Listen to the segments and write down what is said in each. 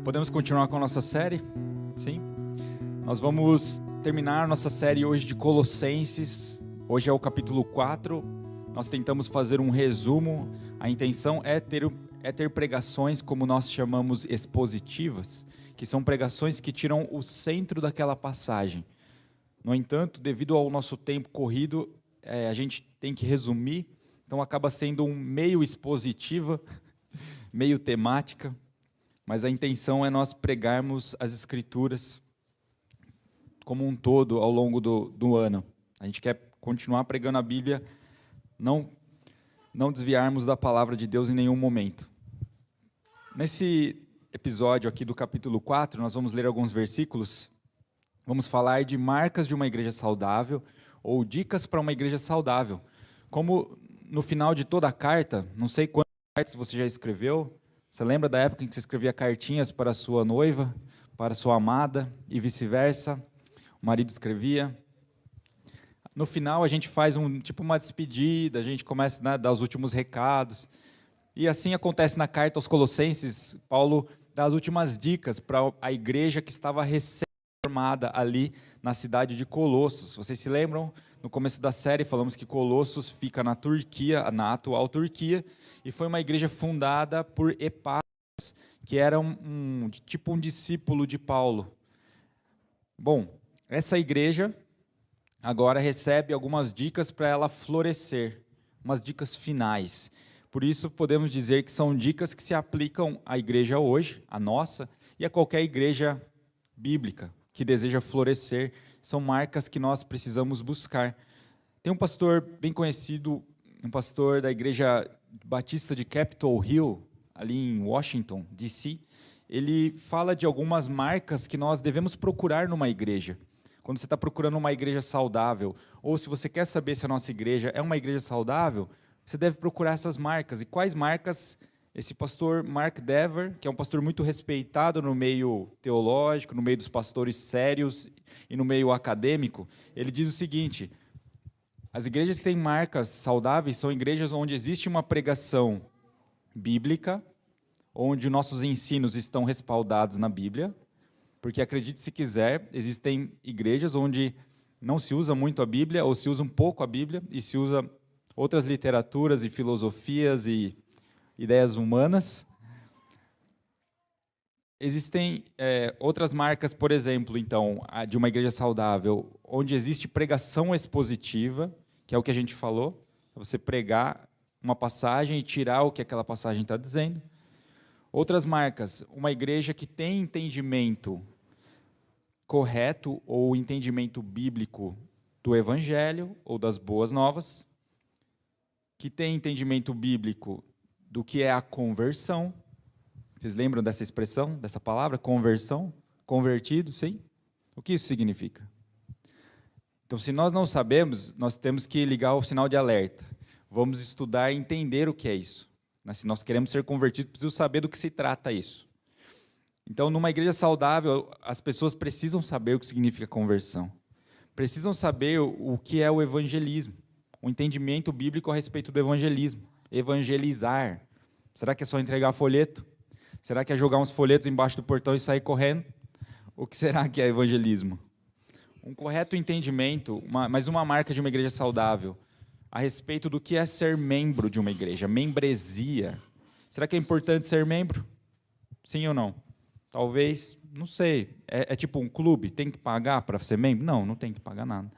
Podemos continuar com a nossa série? Sim. Nós vamos terminar a nossa série hoje de Colossenses. Hoje é o capítulo 4. Nós tentamos fazer um resumo. A intenção é ter pregações, como nós chamamos, expositivas, que são pregações que tiram o centro daquela passagem. No entanto, devido ao nosso tempo corrido, a gente tem que resumir, então acaba sendo um meio expositiva, meio temática, mas a intenção é nós pregarmos as Escrituras como um todo ao longo do ano. A gente quer continuar pregando a Bíblia, não desviarmos da palavra de Deus em nenhum momento. Nesse episódio aqui do capítulo 4, nós vamos ler alguns versículos. Vamos falar de marcas de uma igreja saudável ou dicas para uma igreja saudável. Como no final de toda a carta, não sei quantas cartas você já escreveu, você lembra da época em que você escrevia cartinhas para a sua noiva, para a sua amada e vice-versa? O marido escrevia. No final a gente faz uma despedida, a gente começa a dar os últimos recados. E assim acontece na carta aos Colossenses, Paulo dá as últimas dicas para a igreja que estava recém-formada ali na cidade de Colossos. Vocês se lembram? No começo da série falamos que Colossos fica na Turquia, na atual Turquia, e foi uma igreja fundada por Epáfras, que era um discípulo de Paulo. Bom, essa igreja agora recebe algumas dicas para ela florescer, umas dicas finais. Por isso podemos dizer que são dicas que se aplicam à igreja hoje, a nossa, e a qualquer igreja bíblica que deseja florescer. São marcas que nós precisamos buscar. Tem um pastor bem conhecido, um pastor da igreja batista de Capitol Hill, ali em Washington, D.C., ele fala de algumas marcas que nós devemos procurar numa igreja. Quando você está procurando uma igreja saudável, ou se você quer saber se a nossa igreja é uma igreja saudável, você deve procurar essas marcas. E quais marcas? Esse pastor Mark Dever, que é um pastor muito respeitado no meio teológico, no meio dos pastores sérios e no meio acadêmico, ele diz o seguinte: as igrejas que têm marcas saudáveis são igrejas onde existe uma pregação bíblica, onde nossos ensinos estão respaldados na Bíblia, porque acredite se quiser, existem igrejas onde não se usa muito a Bíblia, ou se usa um pouco a Bíblia, e se usa outras literaturas e filosofias e ideias humanas. Existem outras marcas, por exemplo, então, a de uma igreja saudável, onde existe pregação expositiva, que é o que a gente falou, você pregar uma passagem e tirar o que aquela passagem está dizendo. Outras marcas, uma igreja que tem entendimento correto ou entendimento bíblico do Evangelho ou das boas novas, que tem entendimento bíblico do que é a conversão. Vocês lembram dessa expressão, dessa palavra, conversão? Convertido, sim? O que isso significa? Então, se nós não sabemos, nós temos que ligar o sinal de alerta. Vamos estudar e entender o que é isso. Se nós queremos ser convertidos, precisamos saber do que se trata isso. Então, numa igreja saudável, as pessoas precisam saber o que significa conversão. Precisam saber o que é o evangelismo, o entendimento bíblico a respeito do evangelismo. Evangelizar. Será que é só entregar folheto? Será que é jogar uns folhetos embaixo do portão e sair correndo? O que será que é evangelismo? Um correto entendimento, mais uma marca de uma igreja saudável, a respeito do que é ser membro de uma igreja, membresia. Será que é importante ser membro? Sim ou não? Talvez, não sei. É tipo um clube, tem que pagar para ser membro? Não, não tem que pagar nada.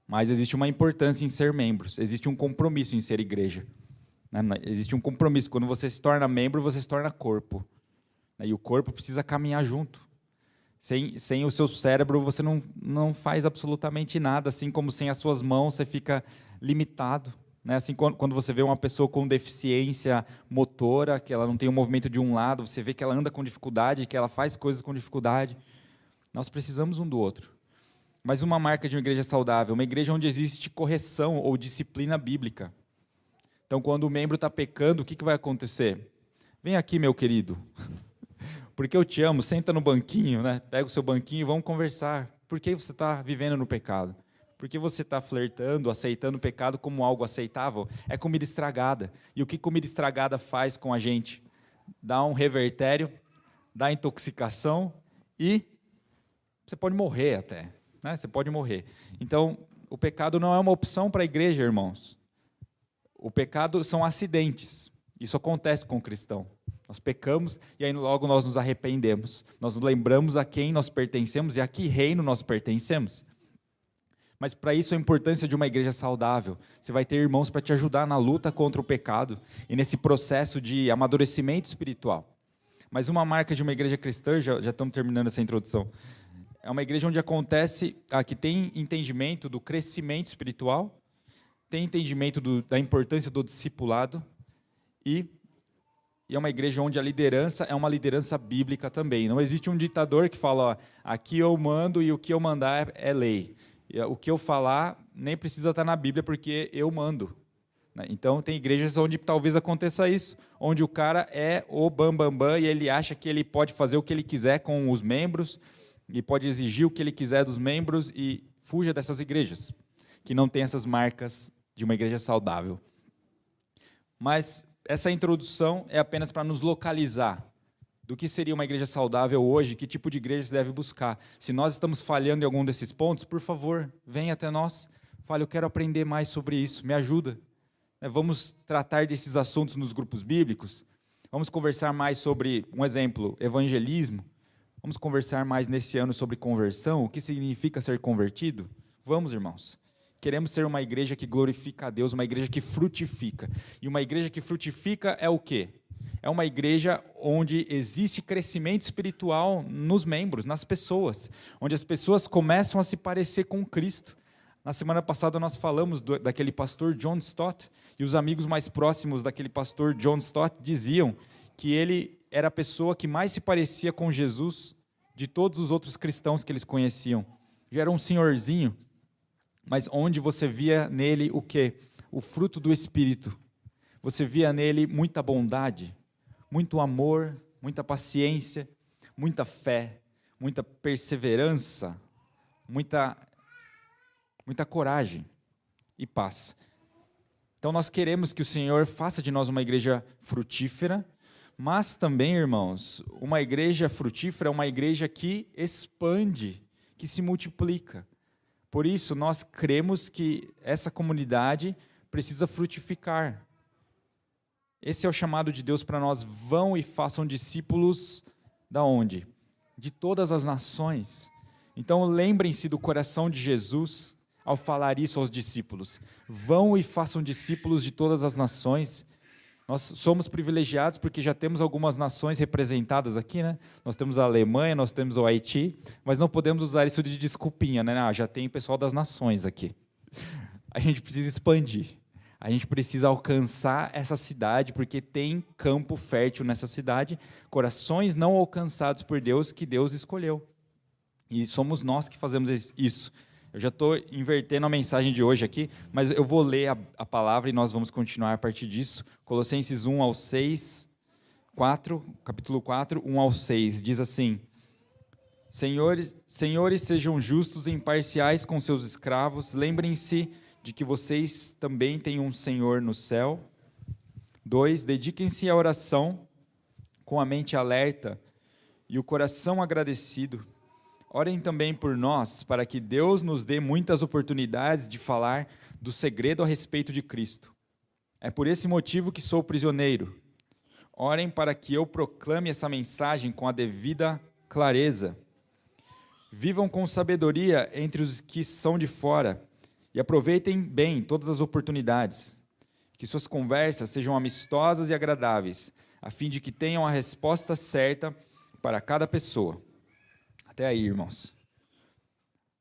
Mas existe uma importância em ser membros, existe um compromisso em ser igreja. Existe um compromisso. Quando você se torna membro, você se torna corpo. E o corpo precisa caminhar junto. Sem o seu cérebro, você não faz absolutamente nada, assim como sem as suas mãos, você fica limitado. Assim, quando você vê uma pessoa com deficiência motora, que ela não tem o movimento de um lado, você vê que ela anda com dificuldade, que ela faz coisas com dificuldade. Nós precisamos um do outro. Mas uma marca de uma igreja saudável, uma igreja onde existe correção ou disciplina bíblica. Então, quando o membro está pecando, o que vai acontecer? Vem aqui, meu querido, porque eu te amo, senta no banquinho, pega o seu banquinho e vamos conversar. Por que você está vivendo no pecado? Por que você está flertando, aceitando o pecado como algo aceitável? É comida estragada. E o que comida estragada faz com a gente? Dá um revertério, da intoxicação e você pode morrer até, né? Você pode morrer. Então, o pecado não é uma opção para a igreja, irmãos. O pecado são acidentes. Isso acontece com o cristão. Nós pecamos e aí logo nós nos arrependemos. Nós nos lembramos a quem nós pertencemos e a que reino nós pertencemos. Mas para isso a importância de uma igreja saudável. Você vai ter irmãos para te ajudar na luta contra o pecado e nesse processo de amadurecimento espiritual. Mas uma marca de uma igreja cristã, já estamos terminando essa introdução, é uma igreja onde acontece, que tem entendimento do crescimento espiritual, tem entendimento da importância do discipulado e é uma igreja onde a liderança é uma liderança bíblica também. Não existe um ditador que fala, ó, aqui eu mando e o que eu mandar é lei. O que eu falar nem precisa estar na Bíblia porque eu mando. Então, tem igrejas onde talvez aconteça isso, onde o cara é o bambambam e ele acha que ele pode fazer o que ele quiser com os membros e pode exigir o que ele quiser dos membros e fuja dessas igrejas, que não tem essas marcas de uma igreja saudável. Mas essa introdução é apenas para nos localizar do que seria uma igreja saudável hoje, que tipo de igreja você deve buscar. Se nós estamos falhando em algum desses pontos, por favor, venha até nós, fale, eu quero aprender mais sobre isso, me ajuda. Vamos tratar desses assuntos nos grupos bíblicos, vamos conversar mais sobre, um exemplo, evangelismo, vamos conversar mais nesse ano sobre conversão, o que significa ser convertido? Vamos, irmãos. Queremos ser uma igreja que glorifica a Deus, uma igreja que frutifica. E uma igreja que frutifica é o quê? É uma igreja onde existe crescimento espiritual nos membros, nas pessoas, onde as pessoas começam a se parecer com Cristo. Na semana passada nós falamos daquele pastor John Stott, e os amigos mais próximos daquele pastor John Stott diziam que ele era a pessoa que mais se parecia com Jesus de todos os outros cristãos que eles conheciam. Já era um senhorzinho, mas onde você via nele o quê? O fruto do Espírito. Você via nele muita bondade, muito amor, muita paciência, muita fé, muita perseverança, muita coragem e paz. Então nós queremos que o Senhor faça de nós uma igreja frutífera, mas também, irmãos, uma igreja frutífera é uma igreja que expande, que se multiplica. Por isso, nós cremos que essa comunidade precisa frutificar. Esse é o chamado de Deus para nós. Vão e façam discípulos da onde? De todas as nações. Então, lembrem-se do coração de Jesus ao falar isso aos discípulos. Vão e façam discípulos de todas as nações. Nós somos privilegiados porque já temos algumas nações representadas aqui, né? Nós temos a Alemanha, nós temos o Haiti, mas não podemos usar isso de desculpinha, né? Já tem pessoal das nações aqui. A gente precisa expandir. A gente precisa alcançar essa cidade, porque tem campo fértil nessa cidade, corações não alcançados por Deus, que Deus escolheu. E somos nós que fazemos isso. Eu já estou invertendo a mensagem de hoje aqui, mas eu vou ler a palavra e nós vamos continuar a partir disso. Colossenses 1 ao 6, 4, capítulo 4, 1 ao 6, diz assim: Senhores, sejam justos e imparciais com seus escravos, lembrem-se de que vocês também têm um Senhor no céu. 2, dediquem-se à oração com a mente alerta e o coração agradecido. Orem também por nós, para que Deus nos dê muitas oportunidades de falar do segredo a respeito de Cristo. É por esse motivo que sou prisioneiro. Orem para que eu proclame essa mensagem com a devida clareza. Vivam com sabedoria entre os que são de fora e aproveitem bem todas as oportunidades. Que suas conversas sejam amistosas e agradáveis, a fim de que tenham a resposta certa para cada pessoa. Até aí, irmãos.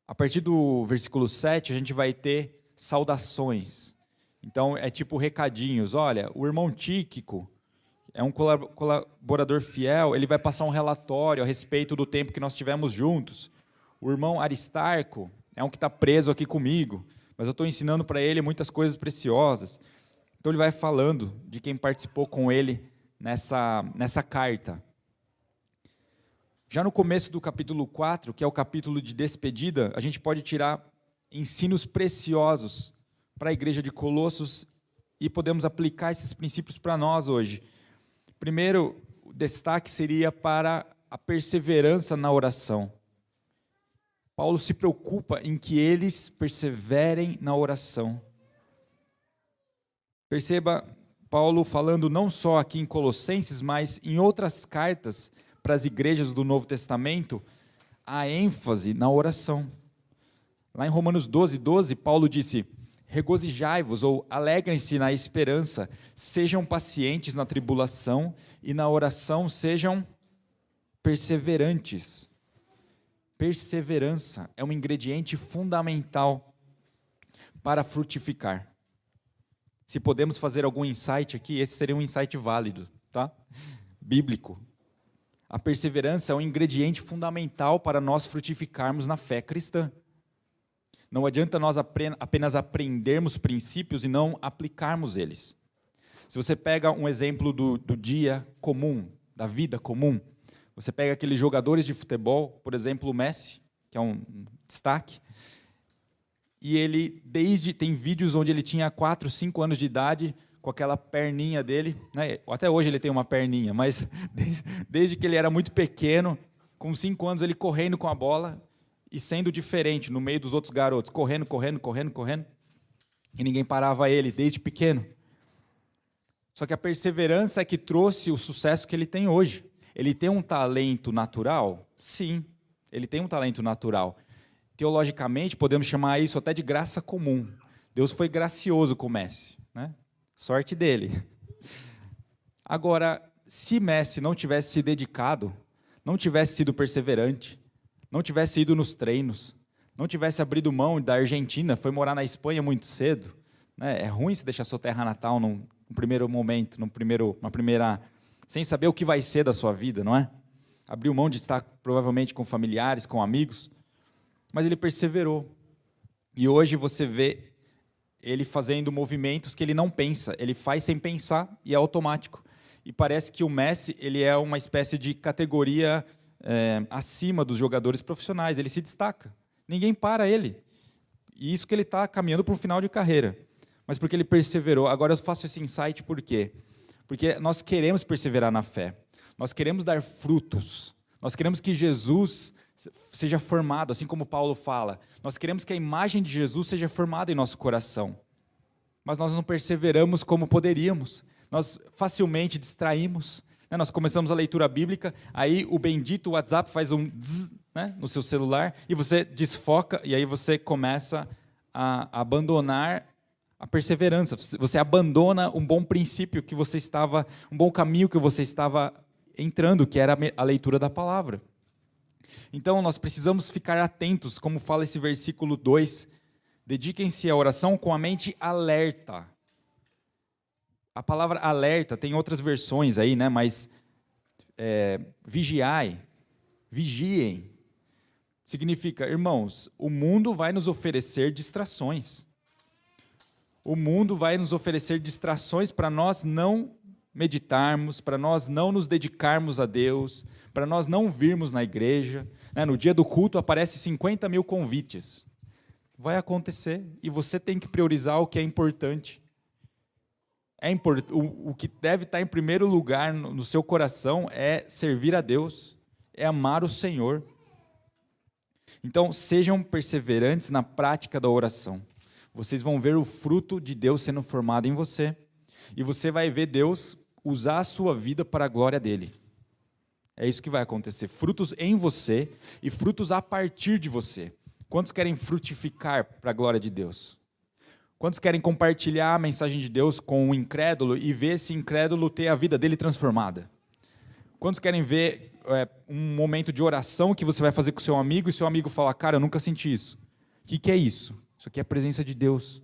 A partir do versículo 7, a gente vai ter saudações. Então, é tipo recadinhos. Olha, o irmão Tíquico é um colaborador fiel, ele vai passar um relatório a respeito do tempo que nós tivemos juntos. O irmão Aristarco é um que está preso aqui comigo, mas eu estou ensinando para ele muitas coisas preciosas. Então, ele vai falando de quem participou com ele nessa carta. Já no começo do capítulo 4, que é o capítulo de despedida, a gente pode tirar ensinos preciosos para a igreja de Colossos e podemos aplicar esses princípios para nós hoje. Primeiro, o destaque seria para a perseverança na oração. Paulo se preocupa em que eles perseverem na oração. Perceba Paulo falando não só aqui em Colossenses, mas em outras cartas para as igrejas do Novo Testamento, a ênfase na oração. Lá em Romanos 12, Paulo disse: regozijai-vos ou alegrem-se na esperança, sejam pacientes na tribulação e na oração sejam perseverantes. Perseverança é um ingrediente fundamental para frutificar. Se podemos fazer algum insight aqui, esse seria um insight válido, tá? Bíblico. A perseverança é um ingrediente fundamental para nós frutificarmos na fé cristã. Não adianta nós apenas aprendermos princípios e não aplicarmos eles. Se você pega um exemplo do dia comum, da vida comum, você pega aqueles jogadores de futebol, por exemplo, o Messi, que é um destaque, e ele, tem vídeos onde ele tinha 4, 5 anos de idade, com aquela perninha dele, né? Até hoje ele tem uma perninha, mas desde que ele era muito pequeno, com 5 anos ele correndo com a bola e sendo diferente no meio dos outros garotos, correndo, e ninguém parava ele desde pequeno. Só que a perseverança é que trouxe o sucesso que ele tem hoje. Ele tem um talento natural? Sim, ele tem um talento natural. Teologicamente, podemos chamar isso até de graça comum. Deus foi gracioso com Messi, né? Sorte dele. Agora, se Messi não tivesse se dedicado, não tivesse sido perseverante, não tivesse ido nos treinos, não tivesse abrido mão da Argentina, foi morar na Espanha muito cedo, né? É ruim se deixar sua terra natal num primeiro momento, sem saber o que vai ser da sua vida, não é? Abriu mão de estar provavelmente com familiares, com amigos, mas ele perseverou. E hoje você vê ele fazendo movimentos que ele não pensa, ele faz sem pensar e é automático. E parece que o Messi ele é uma espécie de categoria acima dos jogadores profissionais, ele se destaca. Ninguém para ele. E isso que ele está caminhando para um final de carreira. Mas porque ele perseverou. Agora eu faço esse insight por quê? Porque nós queremos perseverar na fé. Nós queremos dar frutos. Nós queremos que Jesus seja formado, assim como Paulo fala. Nós queremos que a imagem de Jesus seja formada em nosso coração. Mas nós não perseveramos como poderíamos. Nós facilmente distraímos. Né? Nós começamos a leitura bíblica, aí o bendito WhatsApp faz um zzz, né, no seu celular, e você desfoca, e aí você começa a abandonar a perseverança. Você abandona um bom princípio que você estava, um bom caminho que você estava entrando, que era a leitura da palavra. Então, nós precisamos ficar atentos, como fala esse versículo 2, dediquem-se à oração com a mente alerta. A palavra alerta tem outras versões aí, né? Mas vigiem, significa, irmãos, o mundo vai nos oferecer distrações. O mundo vai nos oferecer distrações para nós não meditarmos, para nós não nos dedicarmos a Deus, para nós não virmos na igreja. Né? No dia do culto aparece 50 mil convites. Vai acontecer e você tem que priorizar o que é importante. O que deve estar em primeiro lugar no seu coração é servir a Deus, é amar o Senhor. Então, sejam perseverantes na prática da oração. Vocês vão ver o fruto de Deus sendo formado em você. E você vai ver Deus usar a sua vida para a glória dele. É isso que vai acontecer. Frutos em você e frutos a partir de você. Quantos querem frutificar para a glória de Deus? Quantos querem compartilhar a mensagem de Deus com o incrédulo e ver esse incrédulo ter a vida dele transformada? Quantos querem ver um momento de oração que você vai fazer com o seu amigo e seu amigo falar, cara, eu nunca senti isso. O que é isso? Isso aqui é a presença de Deus.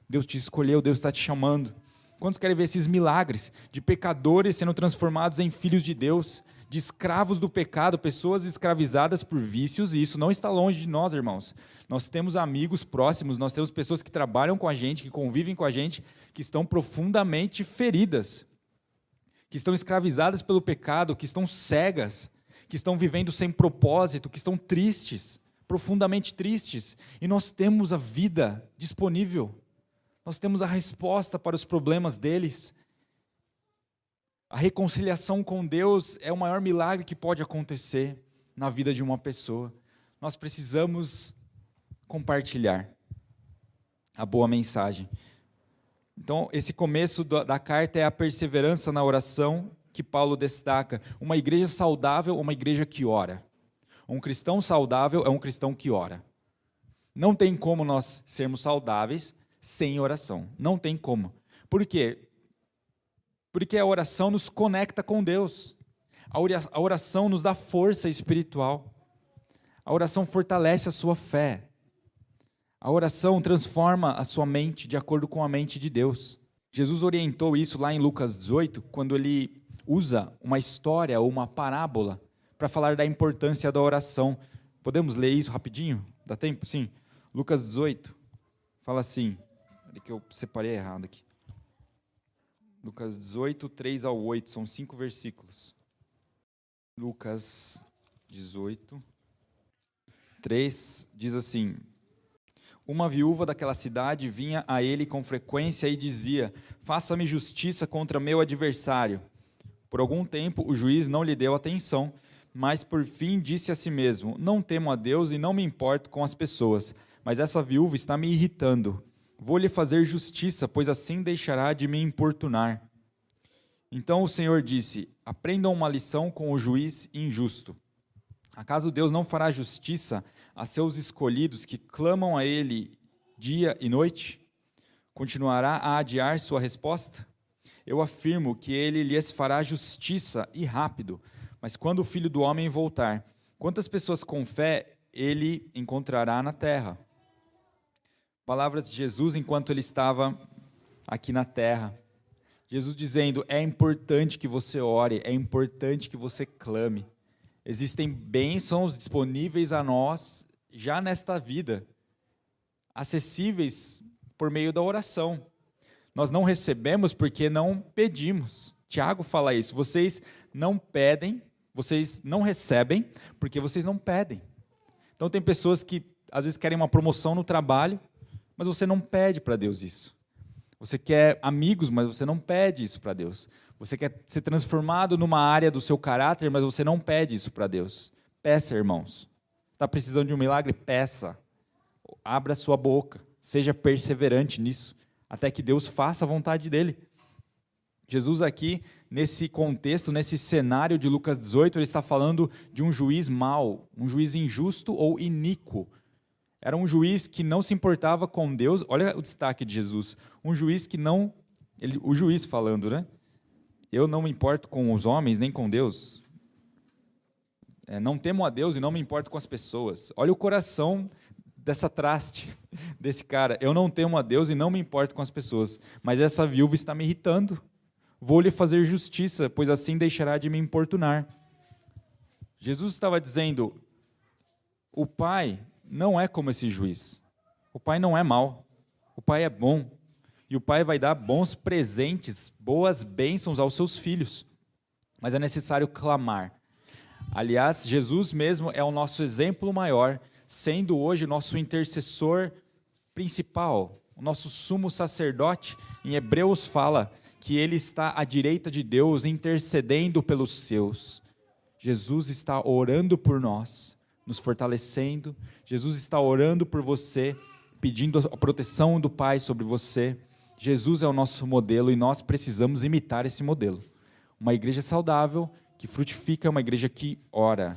Deus te escolheu, Deus está te chamando. Quantos querem ver esses milagres de pecadores sendo transformados em filhos de Deus, de escravos do pecado, pessoas escravizadas por vícios, e isso não está longe de nós, irmãos. Nós temos amigos próximos, nós temos pessoas que trabalham com a gente, que convivem com a gente, que estão profundamente feridas, que estão escravizadas pelo pecado, que estão cegas, que estão vivendo sem propósito, que estão tristes, profundamente tristes, e nós temos a vida disponível, nós temos a resposta para os problemas deles. A reconciliação com Deus é o maior milagre que pode acontecer na vida de uma pessoa. Nós precisamos compartilhar a boa mensagem. Então, esse começo da carta é a perseverança na oração que Paulo destaca. Uma igreja saudável é uma igreja que ora. Um cristão saudável é um cristão que ora. Não tem como nós sermos saudáveis sem oração. Não tem como. Por quê? Porque a oração nos conecta com Deus. A oração nos dá força espiritual. A oração fortalece a sua fé. A oração transforma a sua mente de acordo com a mente de Deus. Jesus orientou isso lá em Lucas 18, quando ele usa uma história ou uma parábola para falar da importância da oração. Podemos ler isso rapidinho? Dá tempo? Sim. Lucas 18 fala assim, olha que eu separei errado aqui. Lucas 18, 3 ao 8, são 5 versículos. Lucas 18, 3 diz assim: uma viúva daquela cidade vinha a ele com frequência e dizia: faça-me justiça contra meu adversário. Por algum tempo o juiz não lhe deu atenção, mas por fim disse a si mesmo: não temo a Deus e não me importo com as pessoas, mas essa viúva está me irritando. Vou-lhe fazer justiça, pois assim deixará de me importunar. Então o Senhor disse: aprendam uma lição com o juiz injusto. Acaso Deus não fará justiça a seus escolhidos que clamam a Ele dia e noite? Continuará a adiar sua resposta? Eu afirmo que Ele lhes fará justiça e rápido. Mas quando o Filho do Homem voltar, quantas pessoas com fé Ele encontrará na terra? Palavras de Jesus enquanto Ele estava aqui na terra. Jesus dizendo: é importante que você ore, é importante que você clame. Existem bênçãos disponíveis a nós já nesta vida, acessíveis por meio da oração. Nós não recebemos porque não pedimos. Tiago fala isso: vocês não pedem, vocês não recebem porque vocês não pedem. Então tem pessoas que às vezes querem uma promoção no trabalho, mas você não pede para Deus isso. Você quer amigos, mas você não pede isso para Deus. Você quer ser transformado numa área do seu caráter, mas você não pede isso para Deus. Peça, irmãos. Está precisando de um milagre? Peça. Abra sua boca. Seja perseverante nisso, até que Deus faça a vontade dele. Jesus aqui, nesse contexto, nesse cenário de Lucas 18, ele está falando de um juiz mau, um juiz injusto ou iníquo. Era um juiz que não se importava com Deus. Olha o destaque de Jesus. Um juiz que não... o juiz falando, né? Eu não me importo com os homens, nem com Deus. Não temo a Deus e não me importo com as pessoas. Olha o coração dessa traste, desse cara. Eu não temo a Deus e não me importo com as pessoas. Mas essa viúva está me irritando. Vou lhe fazer justiça, pois assim deixará de me importunar. Jesus estava dizendo: o Pai não é como esse juiz. O Pai não é mau. O Pai é bom. E o Pai vai dar bons presentes, boas bênçãos aos seus filhos. Mas é necessário clamar. Aliás, Jesus mesmo é o nosso exemplo maior, sendo hoje nosso intercessor principal, o nosso sumo sacerdote. Em Hebreus fala que ele está à direita de Deus, intercedendo pelos seus. Jesus está orando por nós, nos fortalecendo. Jesus está orando por você, pedindo a proteção do Pai sobre você. Jesus é o nosso modelo e nós precisamos imitar esse modelo. Uma igreja saudável, que frutifica, é uma igreja que ora.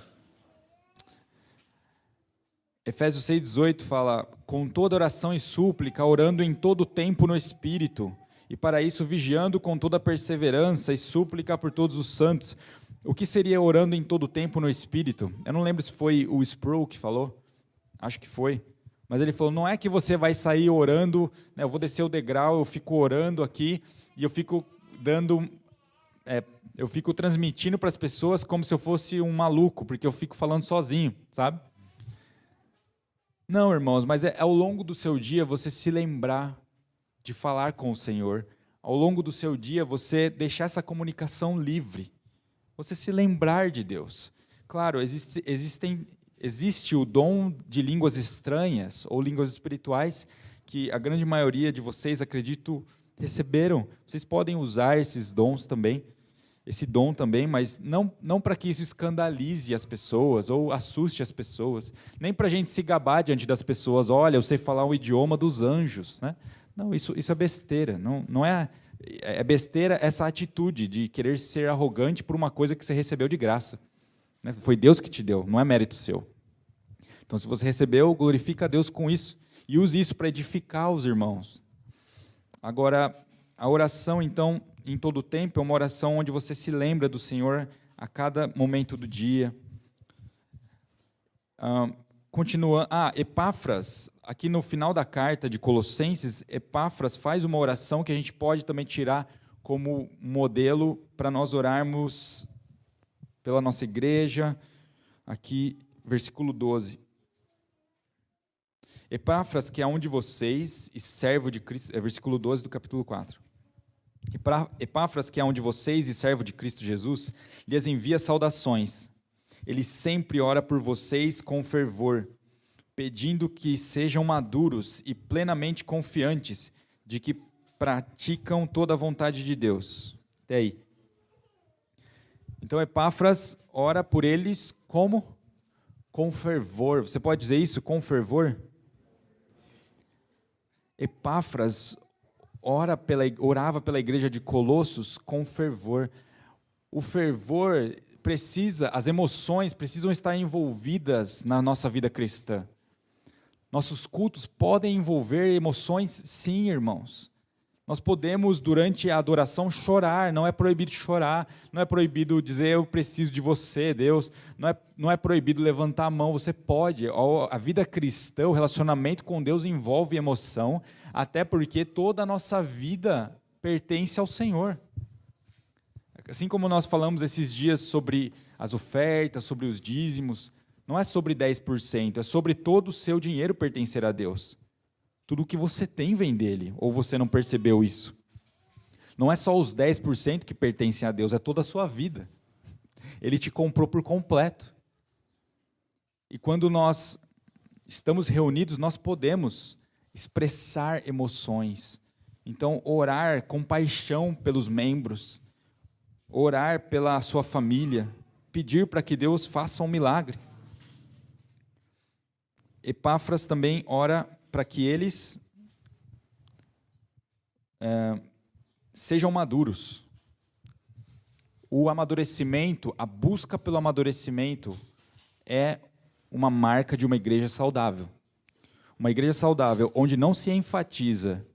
Efésios 6,18 fala: com toda oração e súplica, orando em todo tempo no Espírito, e para isso vigiando com toda perseverança e súplica por todos os santos. O que seria orando em todo tempo no Espírito? Eu não lembro se foi o Sproul que falou, acho que foi. Mas ele falou: não é que você vai sair orando, né, eu vou descer o degrau, eu fico orando aqui, e eu fico eu fico transmitindo para as pessoas como se eu fosse um maluco, porque eu fico falando sozinho, sabe? Não, irmãos, mas é ao longo do seu dia você se lembrar de falar com o Senhor. Ao longo do seu dia você deixar essa comunicação livre. Você se lembrar de Deus. Claro, existe o dom de línguas estranhas ou línguas espirituais que a grande maioria de vocês, acredito, receberam. Vocês podem usar esses dons também. esse dom também, mas não para que isso escandalize as pessoas ou assuste as pessoas, nem para a gente se gabar diante das pessoas, olha, eu sei falar o idioma dos anjos, né? Não, isso é besteira, não é besteira essa atitude de querer ser arrogante por uma coisa que você recebeu de graça, né? Foi Deus que te deu, não é mérito seu. Então, se você recebeu, glorifica a Deus com isso e use isso para edificar os irmãos. Agora, a oração, então, em todo o tempo, é uma oração onde você se lembra do Senhor a cada momento do dia. Continuando, Epáfras, aqui no final da carta de Colossenses, Epáfras faz uma oração que a gente pode também tirar como modelo para nós orarmos pela nossa igreja. Aqui, versículo 12. Epáfras, que é um de vocês e servo de Cristo, é versículo 12 do capítulo 4. Epáfras, que é um de vocês e servo de Cristo Jesus, lhes envia saudações. Ele sempre ora por vocês com fervor, pedindo que sejam maduros e plenamente confiantes de que praticam toda a vontade de Deus. Até aí. Então, Epáfras ora por eles como? Com fervor. Você pode dizer isso, com Epáfras orava pela igreja de Colossos com fervor. O fervor as emoções precisam estar envolvidas na nossa vida cristã. Nossos cultos podem envolver emoções, sim, irmãos. Nós podemos, durante a adoração, chorar, não é proibido chorar, não é proibido dizer eu preciso de você, Deus, não é proibido levantar a mão, você pode. A vida cristã, o relacionamento com Deus envolve emoção, até porque toda a nossa vida pertence ao Senhor. Assim como nós falamos esses dias sobre as ofertas, sobre os dízimos, não é sobre 10%, é sobre todo o seu dinheiro pertencer a Deus. Tudo o que você tem vem dele, ou você não percebeu isso? Não é só os 10% que pertencem a Deus, é toda a sua vida. Ele te comprou por completo. E quando nós estamos reunidos, nós podemos expressar emoções. Então, orar com paixão pelos membros, orar pela sua família, pedir para que Deus faça um milagre. Epáfras também ora para que eles sejam maduros. O amadurecimento, a busca pelo amadurecimento é uma marca de uma igreja saudável. Uma igreja saudável onde não se enfatiza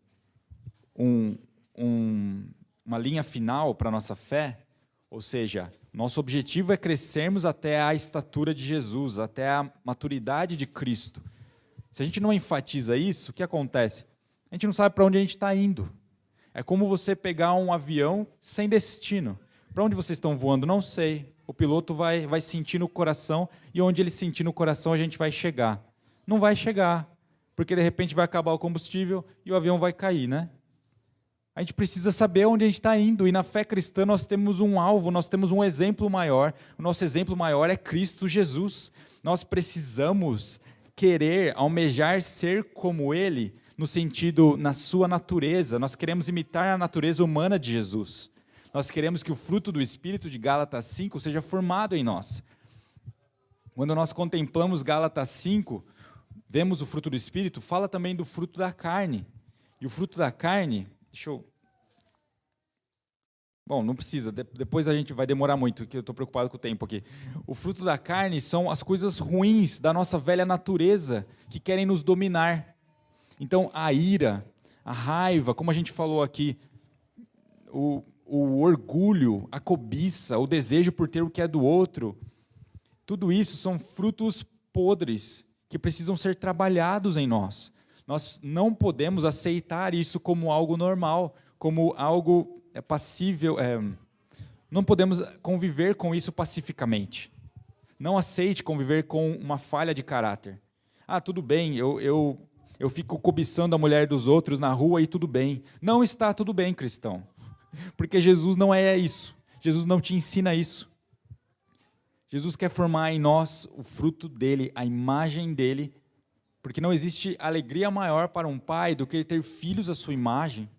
uma linha final para a nossa fé, ou seja, nosso objetivo é crescermos até a estatura de Jesus, até a maturidade de Cristo. Se a gente não enfatiza isso, o que acontece? A gente não sabe para onde a gente está indo. É como você pegar um avião sem destino. Para onde vocês estão voando? Não sei. O piloto vai sentir no coração, e onde ele sentir no coração a gente vai chegar. Não vai chegar, porque de repente vai acabar o combustível e o avião vai cair, né? A gente precisa saber onde a gente está indo, e na fé cristã nós temos um alvo, nós temos um exemplo maior. O nosso exemplo maior é Cristo Jesus. Nós precisamos querer, almejar ser como Ele, no sentido, na sua natureza. Nós queremos imitar a natureza humana de Jesus. Nós queremos que o fruto do Espírito de Gálatas 5 seja formado em nós. Quando nós contemplamos Gálatas 5, vemos o fruto do Espírito, fala também do fruto da carne. E o fruto da carne... Bom, não precisa, depois a gente vai demorar muito, porque eu estou preocupado com o tempo aqui. O fruto da carne são as coisas ruins da nossa velha natureza, que querem nos dominar. Então, a ira, a raiva, como a gente falou aqui, o orgulho, a cobiça, o desejo por ter o que é do outro, tudo isso são frutos podres, que precisam ser trabalhados em nós. Nós não podemos aceitar isso como algo normal, como algo passível, não podemos conviver com isso pacificamente. Não aceite conviver com uma falha de caráter. Tudo bem, eu fico cobiçando a mulher dos outros na rua e tudo bem. Não está tudo bem, cristão. Porque Jesus não é isso. Jesus não te ensina isso. Jesus quer formar em nós o fruto dele, a imagem dele, porque não existe alegria maior para um pai do que ter filhos à sua imagem.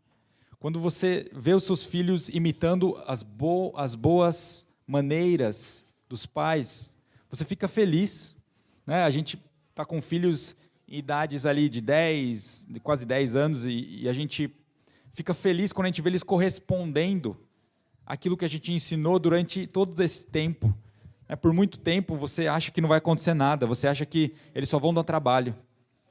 Quando você vê os seus filhos imitando as boas maneiras dos pais, você fica feliz, né? A gente está com filhos em idades ali de quase 10 anos, e a gente fica feliz quando a gente vê eles correspondendo àquilo que a gente ensinou durante todo esse tempo. Por muito tempo você acha que não vai acontecer nada, você acha que eles só vão dar trabalho.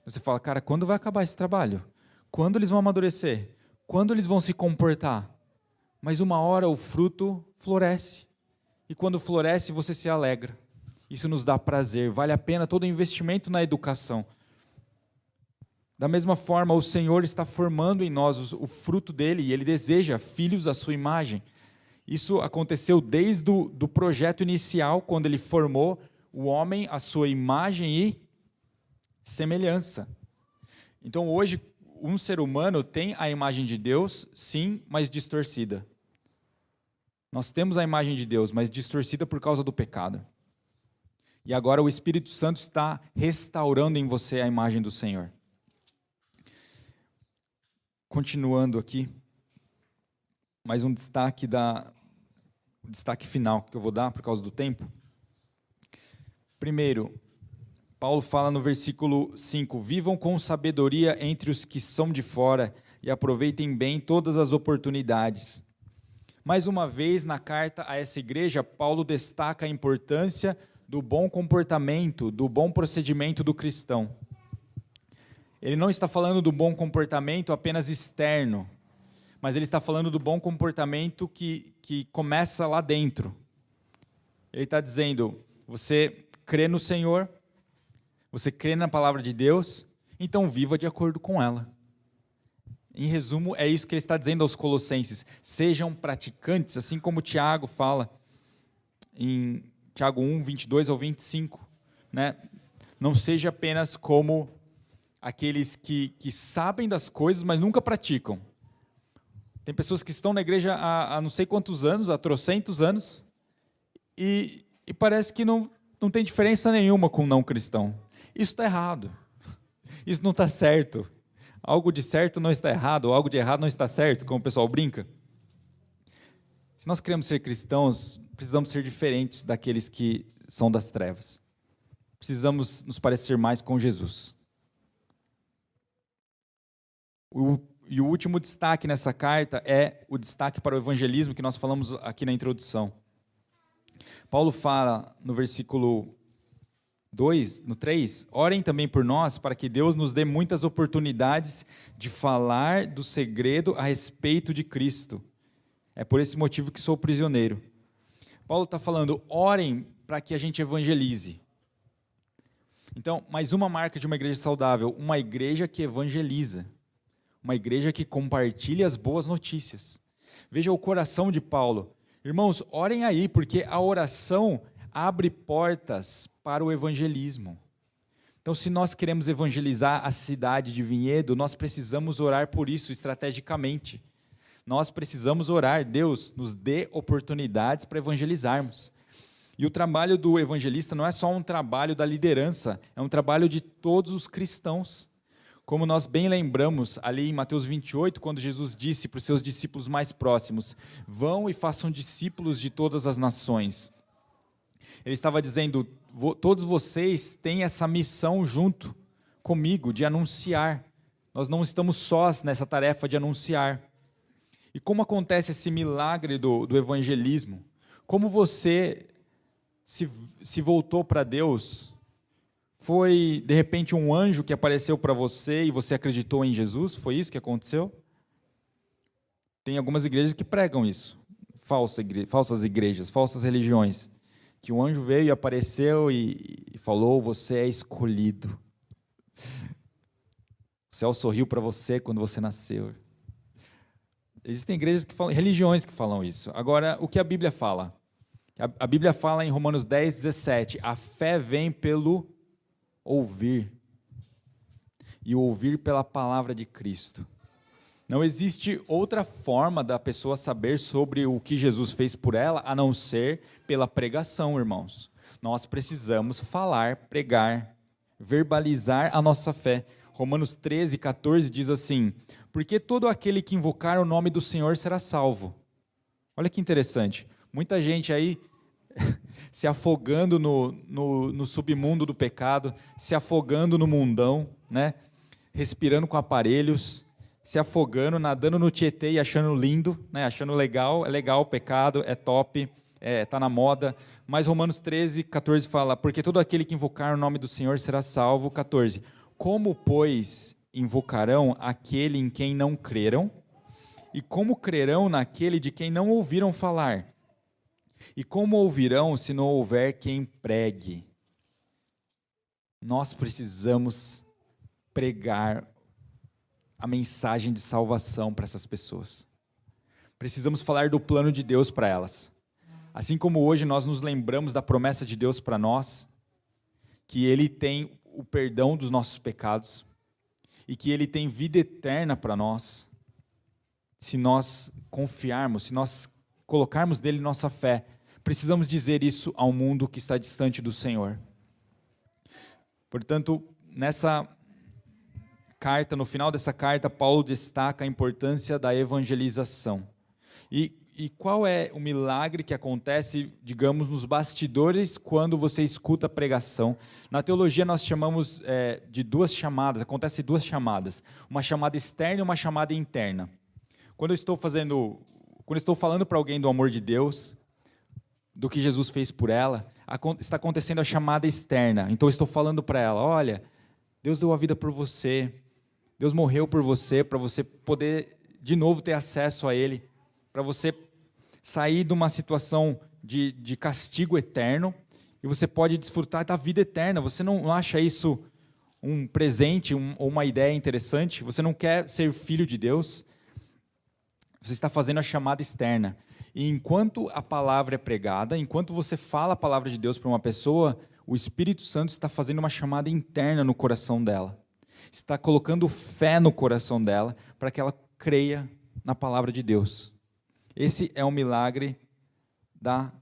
Você fala, cara, quando vai acabar esse trabalho? Quando eles vão amadurecer? Quando eles vão se comportar? Mas uma hora o fruto floresce. E quando floresce, você se alegra. Isso nos dá prazer, vale a pena todo o investimento na educação. Da mesma forma, o Senhor está formando em nós o fruto dele, e ele deseja filhos à sua imagem. Isso aconteceu desde o projeto inicial, quando ele formou o homem à sua imagem e semelhança. Então hoje, um ser humano tem a imagem de Deus, sim, mas distorcida. Nós temos a imagem de Deus, mas distorcida por causa do pecado. E agora o Espírito Santo está restaurando em você a imagem do Senhor. Continuando aqui, mais um destaque o destaque final que eu vou dar por causa do tempo. Primeiro, Paulo fala no versículo 5, vivam com sabedoria entre os que são de fora e aproveitem bem todas as oportunidades. Mais uma vez, na carta a essa igreja, Paulo destaca a importância do bom comportamento, do bom procedimento do cristão. Ele não está falando do bom comportamento apenas externo, mas ele está falando do bom comportamento que começa lá dentro. Ele está dizendo, você crê no Senhor, você crê na palavra de Deus, então viva de acordo com ela. Em resumo, é isso que ele está dizendo aos colossenses. Sejam praticantes, assim como Tiago fala em Tiago 1, 22 ao 25. Né? Não seja apenas como aqueles que sabem das coisas, mas nunca praticam. Tem pessoas que estão na igreja há não sei quantos anos, há trocentos anos, e parece que não tem diferença nenhuma com um não cristão. Isso está errado. Isso não está certo. Algo de certo não está errado, ou algo de errado não está certo, como o pessoal brinca. Se nós queremos ser cristãos, precisamos ser diferentes daqueles que são das trevas. Precisamos nos parecer mais com Jesus. E o último destaque nessa carta é o destaque para o evangelismo que nós falamos aqui na introdução. Paulo fala no versículo 2, no 3, orem também por nós para que Deus nos dê muitas oportunidades de falar do segredo a respeito de Cristo. É por esse motivo que sou prisioneiro. Paulo está falando, orem para que a gente evangelize. Então, mais uma marca de uma igreja saudável, uma igreja que evangeliza. Uma igreja que compartilha as boas notícias. Veja o coração de Paulo. Irmãos, orem aí, porque a oração abre portas para o evangelismo. Então, se nós queremos evangelizar a cidade de Vinhedo, nós precisamos orar por isso estrategicamente. Nós precisamos orar, Deus nos dê oportunidades para evangelizarmos. E o trabalho do evangelista não é só um trabalho da liderança, é um trabalho de todos os cristãos. Como nós bem lembramos ali em Mateus 28, quando Jesus disse para os seus discípulos mais próximos, vão e façam discípulos de todas as nações. Ele estava dizendo, todos vocês têm essa missão junto comigo de anunciar. Nós não estamos sós nessa tarefa de anunciar. E como acontece esse milagre do evangelismo? Como você se voltou para Deus? Foi, de repente, um anjo que apareceu para você e você acreditou em Jesus? Foi isso que aconteceu? Tem algumas igrejas que pregam isso. Falsas igrejas, falsas religiões. Que um anjo veio e apareceu e falou, você é escolhido. O céu sorriu para você quando você nasceu. Existem igrejas que falam, religiões que falam isso. Agora, o que a Bíblia fala? A Bíblia fala em Romanos 10, 17, a fé vem pelo ouvir, e ouvir pela palavra de Cristo. Não existe outra forma da pessoa saber sobre o que Jesus fez por ela, a não ser pela pregação, irmãos. Nós precisamos falar, pregar, verbalizar a nossa fé. Romanos 13, 14 diz assim: porque todo aquele que invocar o nome do Senhor será salvo. Olha que interessante. Muita gente aí se afogando no submundo do pecado, se afogando no mundão, né? Respirando com aparelhos, se afogando, nadando no Tietê e achando lindo, né? Achando legal, é legal o pecado, é top, tá na moda. Mas Romanos 13, 14 fala: porque todo aquele que invocar o nome do Senhor será salvo. 14. Como, pois, invocarão aquele em quem não creram? E como crerão naquele de quem não ouviram falar? E como ouvirão se não houver quem pregue? Nós precisamos pregar a mensagem de salvação para essas pessoas. Precisamos falar do plano de Deus para elas. Assim como hoje nós nos lembramos da promessa de Deus para nós, que Ele tem o perdão dos nossos pecados e que Ele tem vida eterna para nós, se nós confiarmos, se nós colocarmos nele nossa fé. Precisamos dizer isso ao mundo que está distante do Senhor. Portanto, nessa carta, no final dessa carta, Paulo destaca a importância da evangelização. E qual é o milagre que acontece, digamos, nos bastidores quando você escuta a pregação? Na teologia nós chamamos de duas chamadas, acontece duas chamadas, uma chamada externa e uma chamada interna. Quando eu estou falando para alguém do amor de Deus, do que Jesus fez por ela, está acontecendo a chamada externa. Então eu estou falando para ela: olha, Deus deu a vida por você, Deus morreu por você, para você poder de novo ter acesso a Ele, para você sair de uma situação de castigo eterno, e você pode desfrutar da vida eterna. Você não acha isso um presente ou uma ideia interessante? Você não quer ser filho de Deus? Você está fazendo a chamada externa. E enquanto a palavra é pregada, enquanto você fala a palavra de Deus para uma pessoa, o Espírito Santo está fazendo uma chamada interna no coração dela. Está colocando fé no coração dela para que ela creia na palavra de Deus. Esse é o milagre da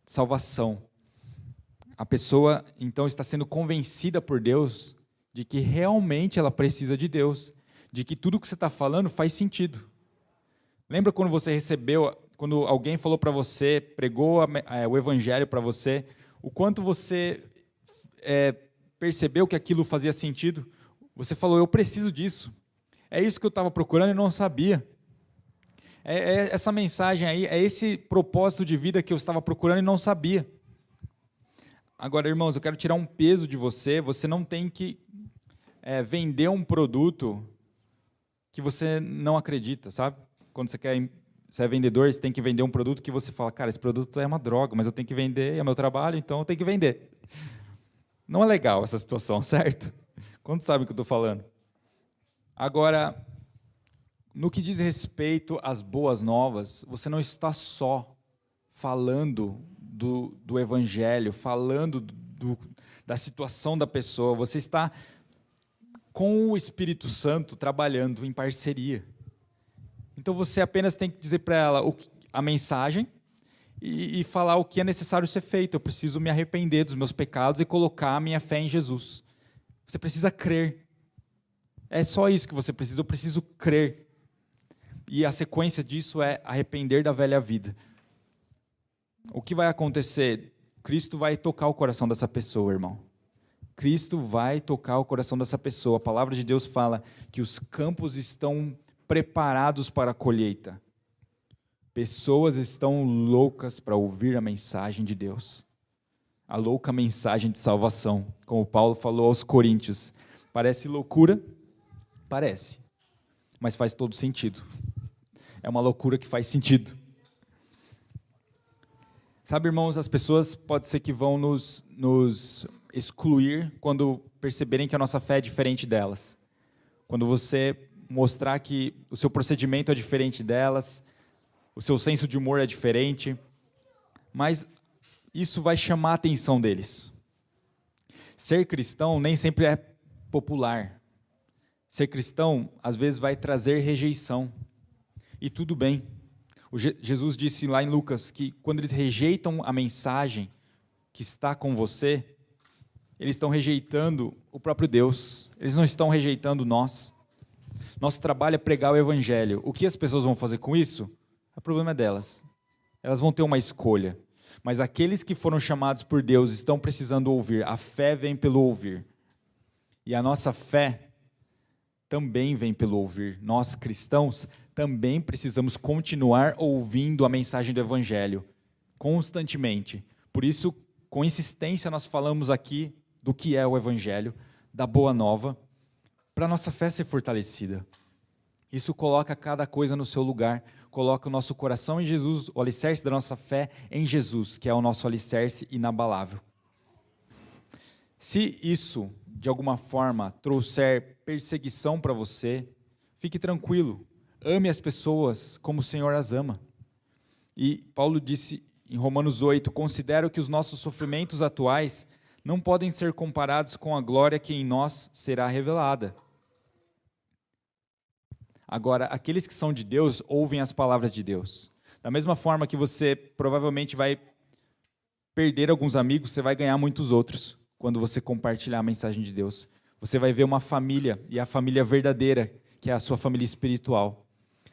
salvação. A pessoa, então, está sendo convencida por Deus de que realmente ela precisa de Deus, de que tudo que você está falando faz sentido. Lembra quando você recebeu, quando alguém falou para você, pregou o evangelho para você, o quanto você percebeu que aquilo fazia sentido? Você falou: eu preciso disso. É isso que eu estava procurando e não sabia. Essa mensagem aí, é esse propósito de vida que eu estava procurando e não sabia. Agora, irmãos, eu quero tirar um peso de você. Você não tem que vender um produto que você não acredita, sabe? Quando você é vendedor, você tem que vender um produto que você fala: cara, esse produto é uma droga, mas eu tenho que vender, é meu trabalho, então eu tenho que vender. Não é legal essa situação, certo? Quantos sabem o que eu estou falando? Agora, no que diz respeito às boas novas, você não está só falando do evangelho, falando da situação da pessoa, você está com o Espírito Santo trabalhando em parceria. Então você apenas tem que dizer para ela a mensagem e falar o que é necessário ser feito. Eu preciso me arrepender dos meus pecados e colocar a minha fé em Jesus. Você precisa crer. É só isso que você precisa. Eu preciso crer. E a sequência disso é arrepender da velha vida. O que vai acontecer? Cristo vai tocar o coração dessa pessoa, irmão. Cristo vai tocar o coração dessa pessoa. A palavra de Deus fala que os campos estão preparados para a colheita. Pessoas estão loucas para ouvir a mensagem de Deus. A louca mensagem de salvação, como Paulo falou aos Coríntios. Parece loucura? Parece. Mas faz todo sentido. É uma loucura que faz sentido. Sabe, irmãos, as pessoas pode ser que vão nos excluir quando perceberem que a nossa fé é diferente delas. Quando você mostrar que o seu procedimento é diferente delas, o seu senso de humor é diferente, mas isso vai chamar a atenção deles. Ser cristão nem sempre é popular. Ser cristão, às vezes, vai trazer rejeição. E tudo bem. Jesus disse lá em Lucas que quando eles rejeitam a mensagem que está com você, eles estão rejeitando o próprio Deus, eles não estão rejeitando nós. Nosso trabalho é pregar o evangelho. O que as pessoas vão fazer com isso? O problema é delas. Elas vão ter uma escolha. Mas aqueles que foram chamados por Deus estão precisando ouvir. A fé vem pelo ouvir. E a nossa fé também vem pelo ouvir. Nós, cristãos, também precisamos continuar ouvindo a mensagem do evangelho, constantemente. Por isso, com insistência, nós falamos aqui do que é o evangelho, da boa nova, para a nossa fé ser fortalecida. Isso coloca cada coisa no seu lugar, coloca o nosso coração em Jesus, o alicerce da nossa fé em Jesus, que é o nosso alicerce inabalável. Se isso, de alguma forma, trouxer perseguição para você, fique tranquilo, ame as pessoas como o Senhor as ama. E Paulo disse em Romanos 8, considero que os nossos sofrimentos atuais não podem ser comparados com a glória que em nós será revelada. Agora, aqueles que são de Deus ouvem as palavras de Deus. Da mesma forma que você provavelmente vai perder alguns amigos, você vai ganhar muitos outros quando você compartilhar a mensagem de Deus. Você vai ver uma família, e a família verdadeira, que é a sua família espiritual.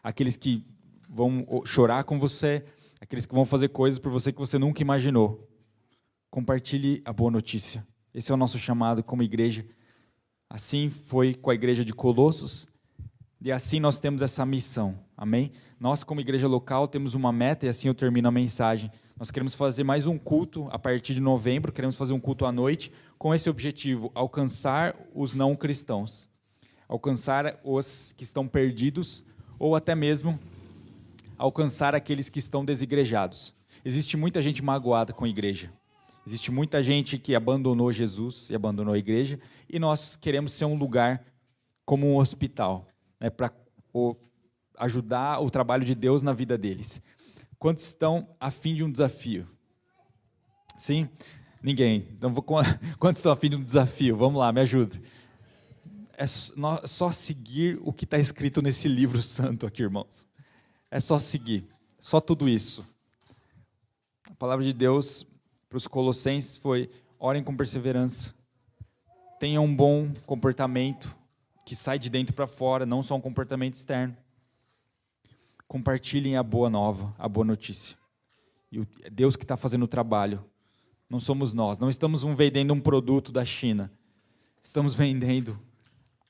Aqueles que vão chorar com você, aqueles que vão fazer coisas por você que você nunca imaginou. Compartilhe a boa notícia. Esse é o nosso chamado como igreja. Assim foi com a igreja de Colossos, e assim nós temos essa missão, amém? Nós, como igreja local, temos uma meta, e assim eu termino a mensagem. Nós queremos fazer mais um culto a partir de novembro, queremos fazer um culto à noite, com esse objetivo, alcançar os não cristãos, alcançar os que estão perdidos, ou até mesmo alcançar aqueles que estão desigrejados. Existe muita gente magoada com a igreja, existe muita gente que abandonou Jesus e abandonou a igreja, e nós queremos ser um lugar como um hospital, para ajudar o trabalho de Deus na vida deles. Quantos estão a fim de um desafio? Sim? Ninguém. Então, quantos estão a fim de um desafio? Vamos lá, me ajuda. É só seguir o que está escrito nesse livro santo aqui, irmãos. É só seguir. Só tudo isso. A palavra de Deus para os colossenses foi: orem com perseverança. Tenham um bom comportamento que sai de dentro para fora, não só um comportamento externo. Compartilhem a boa nova, a boa notícia. E é Deus que está fazendo o trabalho. Não somos nós. Não estamos vendendo um produto da China. Estamos vendendo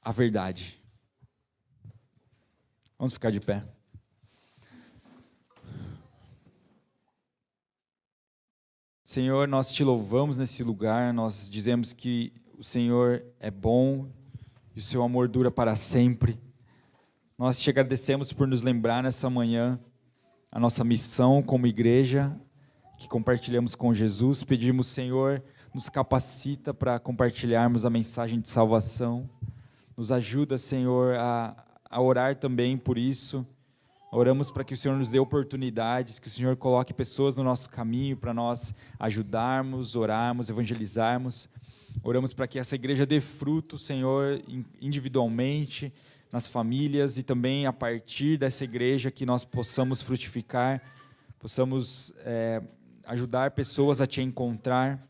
a verdade. Vamos ficar de pé. Senhor, nós te louvamos nesse lugar. Nós dizemos que o Senhor é bom e o seu amor dura para sempre. Nós te agradecemos por nos lembrar nessa manhã a nossa missão como igreja, que compartilhamos com Jesus. Pedimos, Senhor, nos capacita para compartilharmos a mensagem de salvação. Nos ajuda, Senhor, a orar também por isso. Oramos para que o Senhor nos dê oportunidades, que o Senhor coloque pessoas no nosso caminho para nós ajudarmos, orarmos, evangelizarmos. Oramos para que essa igreja dê fruto, Senhor, individualmente, nas famílias, e também a partir dessa igreja que nós possamos frutificar, possamos ajudar pessoas a te encontrar.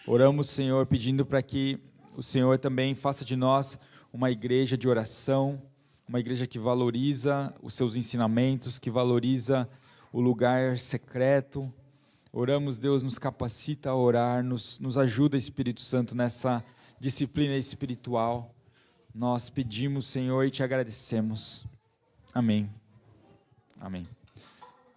Oramos, Senhor, pedindo para que o Senhor também faça de nós uma igreja de oração, uma igreja que valoriza os seus ensinamentos, que valoriza o lugar secreto. Oramos, Deus, nos capacita a orar, nos ajuda, Espírito Santo, nessa disciplina espiritual. Nós pedimos, Senhor, e te agradecemos. Amém. Amém.